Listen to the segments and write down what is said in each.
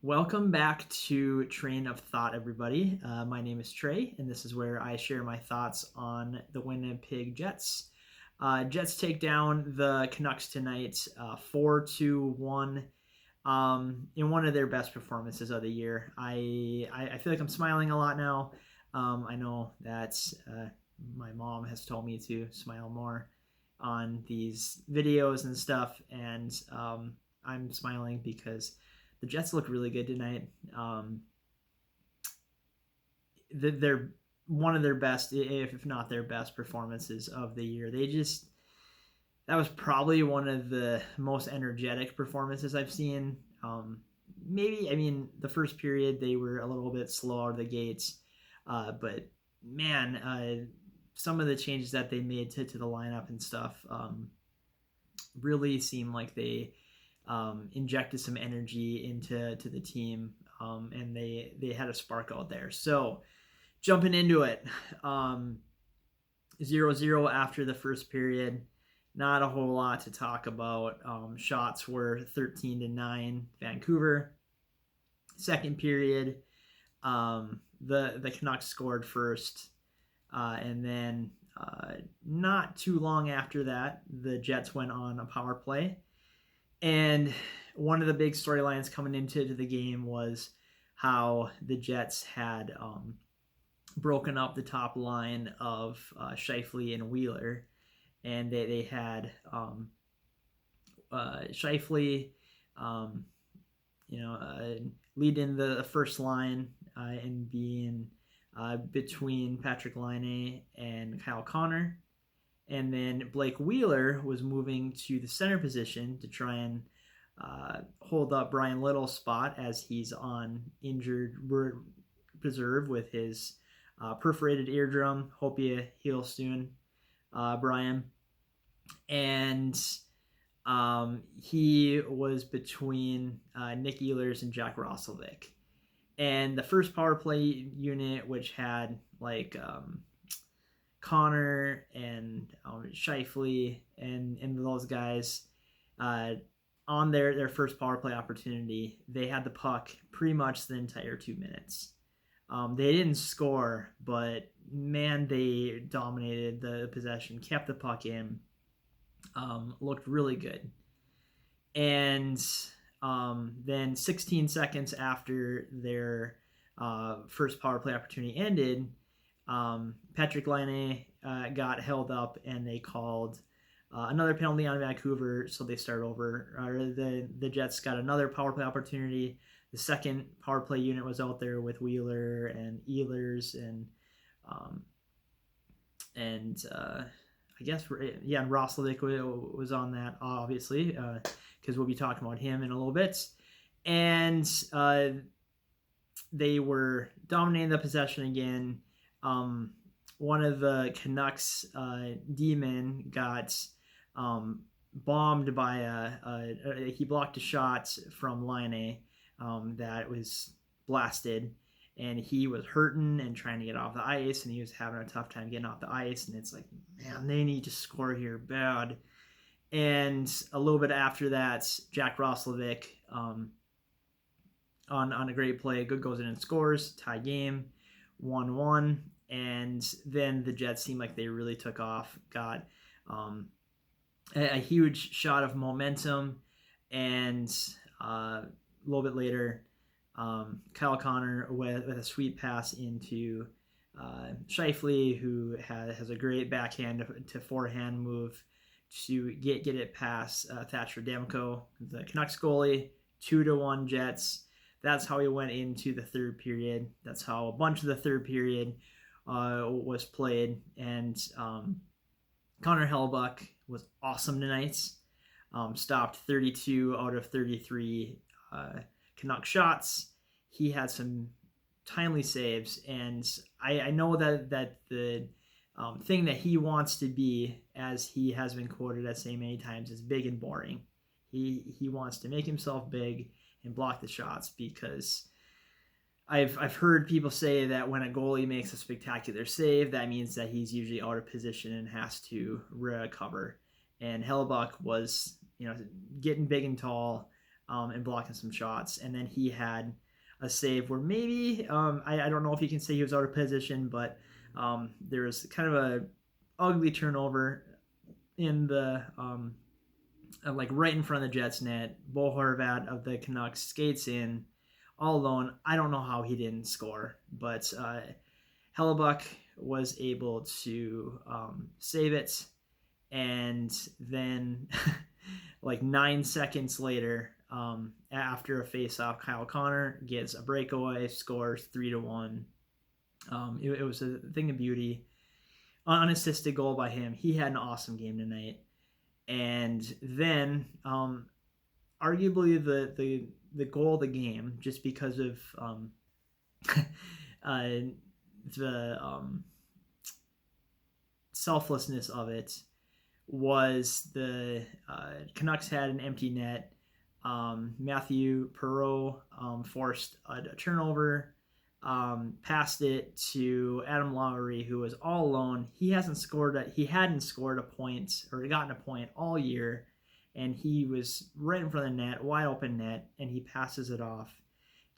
Welcome back to Train of Thought, everybody. My name is Trey, and this is where I share my thoughts on the Winnipeg Jets. Jets take down the Canucks tonight, 4-2-1, in one of their best performances of the year. I feel like I'm smiling a lot now. I know that my mom has told me to smile more on these videos and stuff, and I'm smiling because the Jets look really good tonight. They're one of their best, if not their best, performances of the year. That was probably one of the most energetic performances I've seen. The first period they were a little bit slow out of the gates, but man, some of the changes that they made to the lineup and stuff really seemed like they injected some energy into the team, and they had a spark out there. So jumping into it, 0-0 after the first period. Not a whole lot to talk about. Shots were 13-9 Vancouver. Second period, the Canucks scored first, and then not too long after that, the Jets went on a power play. And one of the big storylines coming into the game was how the Jets had broken up the top line of Scheifele and Wheeler. And they had Scheifele, leading the first line and being between Patrick Laine and Kyle Connor. And then Blake Wheeler was moving to the center position to try and hold up Brian Little's spot as he's on injured reserve with his perforated eardrum. Hope you heal soon, Brian. And he was between Nick Ehlers and Jack Roslovic. And the first power play unit, which had Connor and Scheifele and those guys on their first power play opportunity, they had the puck pretty much the entire 2 minutes. They didn't score, but man, they dominated the possession, kept the puck in, looked really good. And then 16 seconds after their first power play opportunity ended, Patrick Laine got held up, and they called another penalty on Vancouver, so they start over. The Jets got another power play opportunity. The second power play unit was out there with Wheeler and Ehlers and Roslovic was on that, obviously, because we'll be talking about him in a little bit. And they were dominating the possession again. One of the Canucks D-men got bombed by he blocked a shot from Laine that was blasted, and he was hurting and trying to get off the ice, and he was having a tough time getting off the ice, and it's like, man, they need to score here bad. And a little bit after that, Jack Roslovic on a great play, good goes in and scores, tie game, 1-1. And then the Jets seemed like they really took off, got a huge shot of momentum, and a little bit later, Kyle Connor with a sweet pass into Scheifele, who has a great backhand to forehand move to get it past Thatcher Demko, the Canucks goalie. 2-1 Jets. That's how we went into the third period. That's how a bunch of the third period was played. And Connor Hellebuyck was awesome tonight. Stopped 32 out of 33 Canuck shots. He had some timely saves, and I know that the thing that he wants to be, as he has been quoted as saying many times, is big and boring. He wants to make himself big and block the shots, because I've heard people say that when a goalie makes a spectacular save, that means that he's usually out of position and has to recover. And Hellebuyck was, getting big and tall, and blocking some shots. And then he had a save where maybe I don't know if you can say he was out of position, but there was kind of a ugly turnover in the like right in front of the Jets net. Bo Horvat of the Canucks skates in all alone. I don't know how he didn't score, but Hellebuck was able to save it. And then like 9 seconds later, after a face-off, Kyle Connor gets a breakaway, scores 3-1. It was a thing of beauty. Unassisted goal by him. He had an awesome game tonight. And then, arguably the goal of the game, just because of the selflessness of it, was the Canucks had an empty net. Matthew Perreault forced a turnover, passed it to Adam Lowry, who was all alone. He hadn't scored a point or gotten a point all year, and he was right in front of the net, wide open net, and he passes it off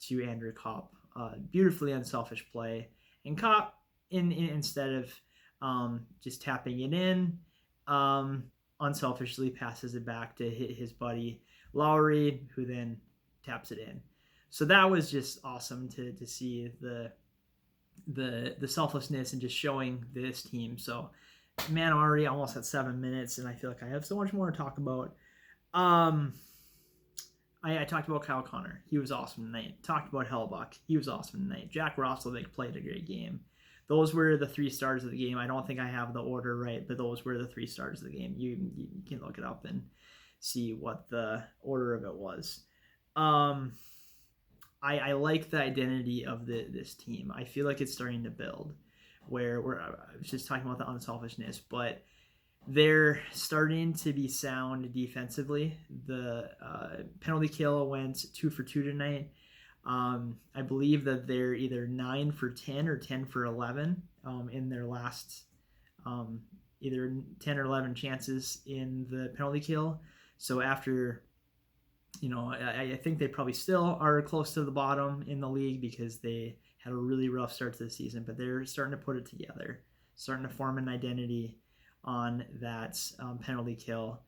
to Andrew Kopp. Beautifully unselfish play, and Kopp, instead of just tapping it in, unselfishly passes it back to his buddy Lowry, who then taps it in. So that was just awesome to see the selflessness and just showing this team. So, man, I'm already almost at 7 minutes, and I feel like I have so much more to talk about. I talked about Kyle Connor. He was awesome tonight. Talked about Hellebuck. He was awesome tonight. Jack Roslovic played a great game. Those were the 3 stars of the game. I don't think I have the order right, but those were the 3 stars of the game. You can look it up and see what the order of it was. I like the identity of this team. I feel like it's starting to build. Where I was just talking about the unselfishness, but they're starting to be sound defensively. The penalty kill went 2 for 2 tonight. I believe that they're either 9 for 10 or 10 for 11 in their last either 10 or 11 chances in the penalty kill. So after, I think they probably still are close to the bottom in the league because they had a really rough start to the season, but they're starting to put it together, starting to form an identity on that penalty kill.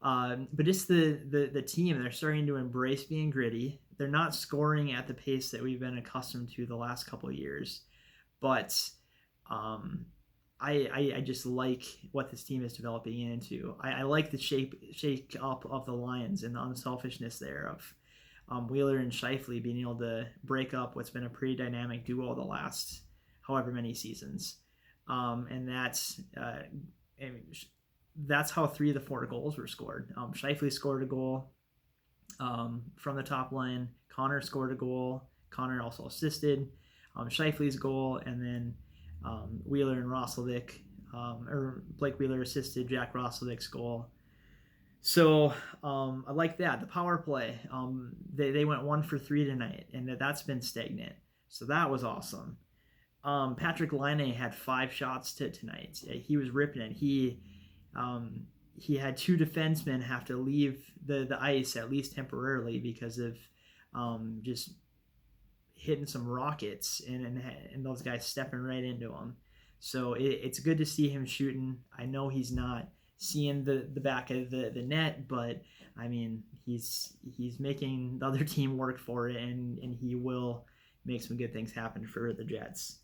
But just the team, they're starting to embrace being gritty. They're not scoring at the pace that we've been accustomed to the last couple of years, but I just like what this team is developing into. I like the shake up of the lines and the unselfishness there of Wheeler and Scheifele being able to break up what's been a pretty dynamic duo the last however many seasons. And that's how 3 of the 4 goals were scored. Scheifele scored a goal from the top line. Connor scored a goal. Connor also assisted Scheifele's goal, and then Wheeler and Roslovic, or Blake Wheeler assisted Jack Roslovic's goal. So I like that. The power play, they went 1 for 3 tonight, and that's been stagnant. So that was awesome. Patrick Laine had 5 shots tonight. He was ripping it. He had 2 defensemen have to leave the ice at least temporarily because of just hitting some rockets and those guys stepping right into him. So it's good to see him shooting. I know he's not seeing the back of the net, but I mean he's making the other team work for it, and he will make some good things happen for the Jets.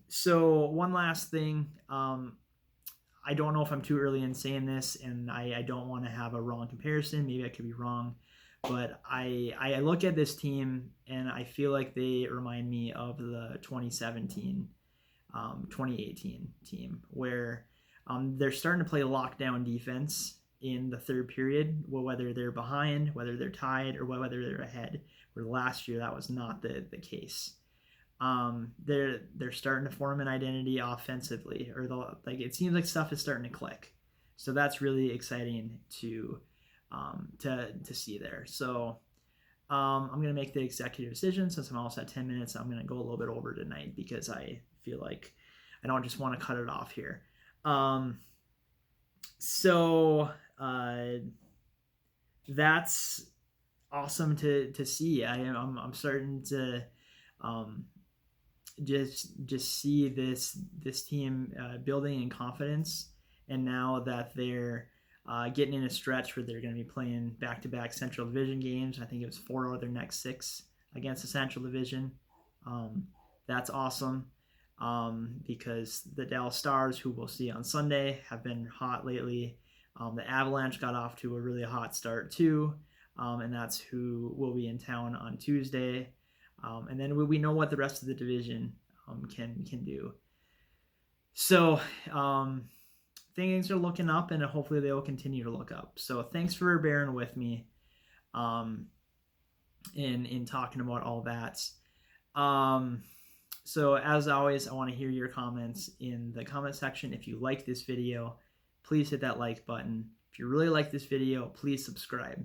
So one last thing. I don't know if I'm too early in saying this, and I don't want to have a wrong comparison. Maybe I could be wrong. But I look at this team, and I feel like they remind me of the 2017, 2018 team, where they're starting to play lockdown defense in the third period, whether they're behind, whether they're tied, or whether they're ahead, where last year that was not the case. They're starting to form an identity offensively, or it seems like stuff is starting to click. So that's really exciting to see there. So I'm gonna make the executive decision since I'm also at 10 minutes. I'm gonna go a little bit over tonight because I feel like I don't just want to cut it off here. So that's awesome to see. I'm starting to just see this team building in confidence, and now that they're getting in a stretch where they're going to be playing back-to-back Central Division games. I think it was 4 out of their next 6 against the Central Division. That's awesome because the Dallas Stars, who we'll see on Sunday, have been hot lately. The Avalanche got off to a really hot start too, and that's who will be in town on Tuesday. And then we know what the rest of the division can do. So things are looking up, and hopefully they will continue to look up. So thanks for bearing with me in talking about all that. So as always, I want to hear your comments in the comment section. If you like this video, please hit that like button. If you really like this video, please subscribe.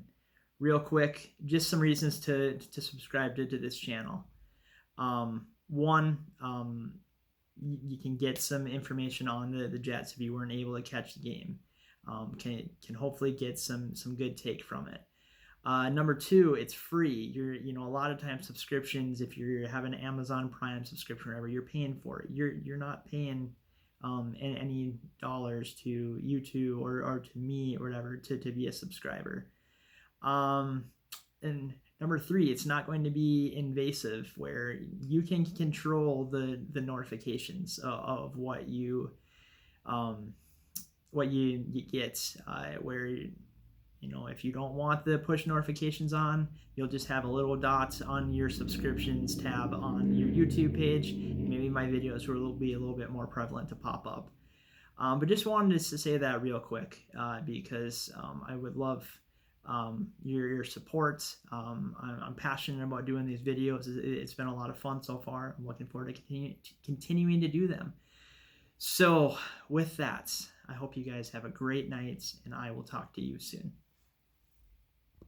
Real quick, just some reasons to subscribe to this channel. One, you can get some information on the Jets if you weren't able to catch the game. Can hopefully get some good take from it. Number 2, it's free. A lot of times subscriptions, if you have an Amazon Prime subscription or whatever, you're paying for it. You're not paying any dollars to YouTube or to me or whatever to be a subscriber. And number 3, it's not going to be invasive, where you can control the notifications of what you get. Where if you don't want the push notifications on, you'll just have a little dot on your subscriptions tab on your YouTube page. Maybe my videos will be a little bit more prevalent to pop up. But just wanted to say that real quick because I would love your support. I'm passionate about doing these videos. It's been a lot of fun so far. I'm looking forward to continuing to do them. So with that, I hope you guys have a great night, and I will talk to you soon.